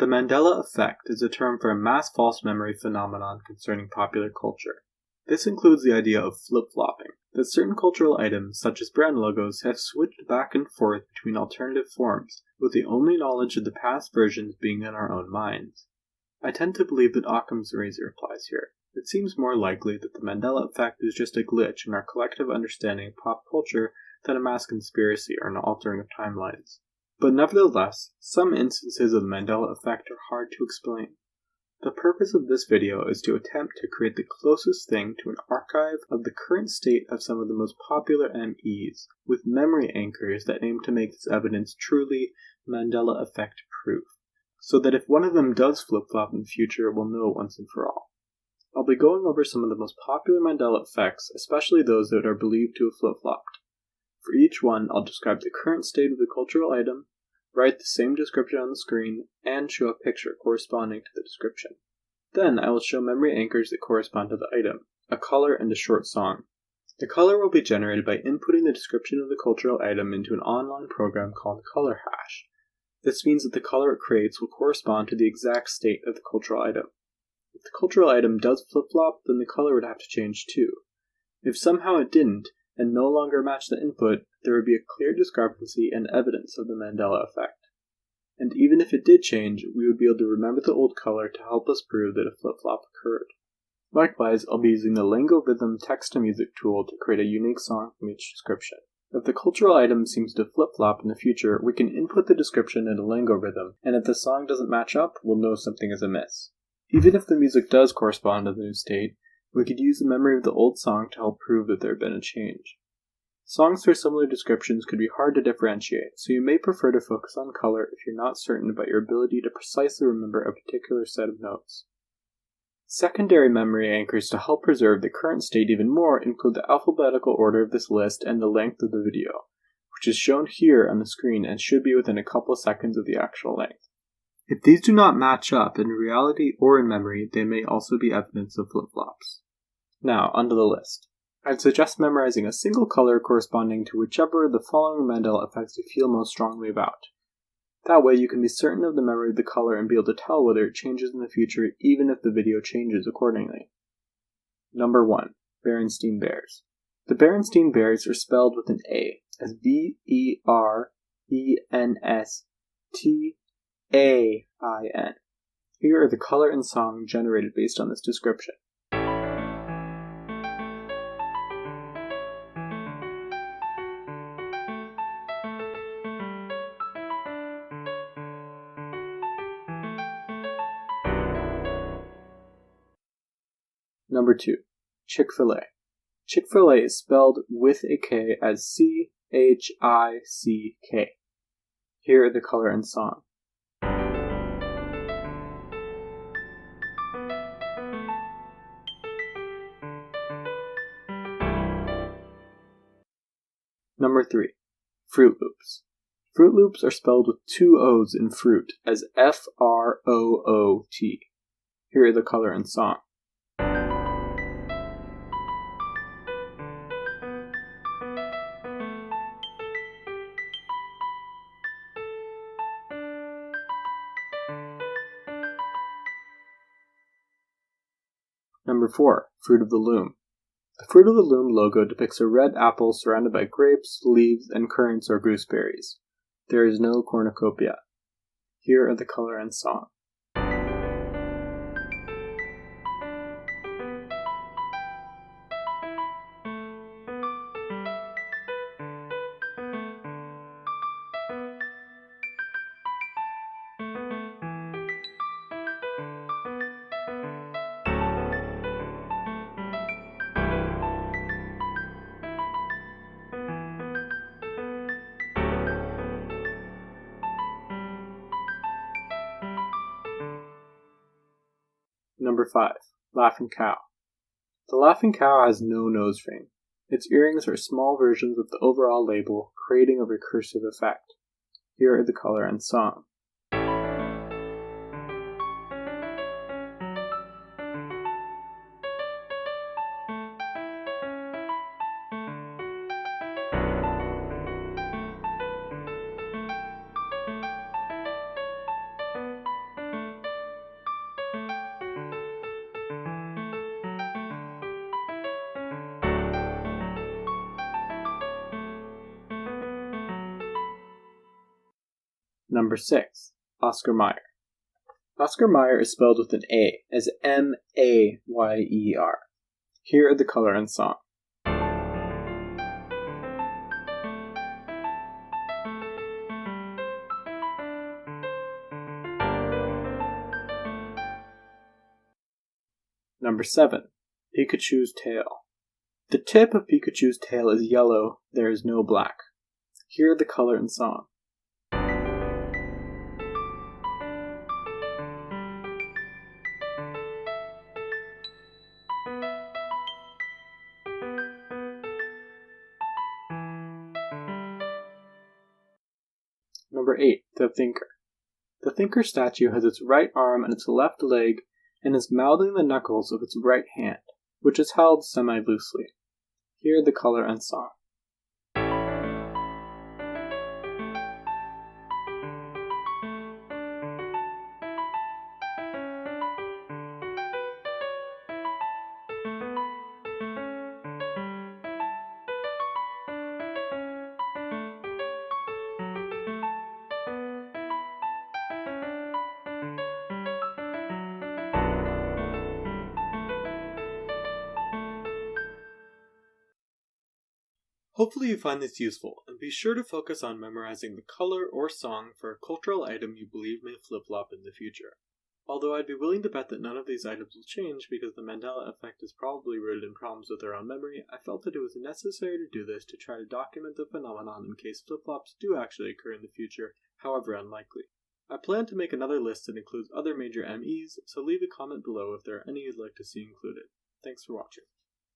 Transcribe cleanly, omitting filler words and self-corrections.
The Mandela Effect is a term for a mass false memory phenomenon concerning popular culture. This includes the idea of flip-flopping, that certain cultural items, such as brand logos, have switched back and forth between alternative forms, with the only knowledge of the past versions being in our own minds. I tend to believe that Occam's razor applies here. It seems more likely that the Mandela Effect is just a glitch in our collective understanding of pop culture than a mass conspiracy or an altering of timelines. But nevertheless, some instances of the Mandela Effect are hard to explain. The purpose of this video is to attempt to create the closest thing to an archive of the current state of some of the most popular MEs, with memory anchors that aim to make this evidence truly Mandela Effect proof, so that if one of them does flip-flop in the future, we'll know once and for all. I'll be going over some of the most popular Mandela effects, especially those that are believed to have flip-flopped. For each one, I'll describe the current state of the cultural item, write the same description on the screen, and show a picture corresponding to the description. Then I will show memory anchors that correspond to the item, a color and a short song. The color will be generated by inputting the description of the cultural item into an online program called color hash. This means that the color it creates will correspond to the exact state of the cultural item. If the cultural item does flip-flop, then the color would have to change too. If somehow it didn't, and no longer matched the input, there would be a clear discrepancy and evidence of the Mandela Effect. And even if it did change, we would be able to remember the old color to help us prove that a flip-flop occurred. Likewise, I'll be using the Rhythm text-to-music tool to create a unique song from each description. If the cultural item seems to flip-flop in the future, we can input the description in a Rhythm, and if the song doesn't match up, we'll know something is amiss. Even if the music does correspond to the new state, we could use the memory of the old song to help prove that there had been a change. Songs for similar descriptions could be hard to differentiate, so you may prefer to focus on color if you're not certain about your ability to precisely remember a particular set of notes. Secondary memory anchors to help preserve the current state even more include the alphabetical order of this list and the length of the video, which is shown here on the screen and should be within a couple seconds of the actual length. If these do not match up in reality or in memory, they may also be evidence of flip-flops. Now, onto the list. I'd suggest memorizing a single color corresponding to whichever of the following Mandela effects you feel most strongly about. That way you can be certain of the memory of the color and be able to tell whether it changes in the future even if the video changes accordingly. Number 1. Berenstein Bears. The Berenstein Bears are spelled with an A, as Berenstein. Here are the color and song generated based on this description. Number 2. Chick-fil-A. Chick-fil-A is spelled with a K as C-H-I-C-K. Here are the color and song. Number 3. Froot Loops. Froot Loops are spelled with 2 O's in fruit as F-R-O-O-T. Here are the color and song. Number 4. Fruit of the Loom. The Fruit of the Loom logo depicts a red apple surrounded by grapes, leaves, and currants or gooseberries. There is no cornucopia. Here are the color and song. Number 5. Laughing Cow. The laughing cow has no nose ring. Its earrings are small versions of the overall label, creating a recursive effect. Here are the color and song. Number 6. Oscar Mayer. Oscar Mayer is spelled with an A, as M-A-Y-E-R. Here are the color and song. Number 7. Pikachu's tail. The tip of Pikachu's tail is yellow, there is no black. Here are the color and song. Number 8. The Thinker. The Thinker statue has its right arm and its left leg and is mouthing the knuckles of its right hand, which is held semi-loosely. Here are the color and song. Hopefully you find this useful, and be sure to focus on memorizing the color or song for a cultural item you believe may flip-flop in the future. Although I'd be willing to bet that none of these items will change because the Mandela Effect is probably rooted in problems with our own memory, I felt that it was necessary to do this to try to document the phenomenon in case flip-flops do actually occur in the future, however unlikely. I plan to make another list that includes other major MEs, so leave a comment below if there are any you'd like to see included. Thanks for watching.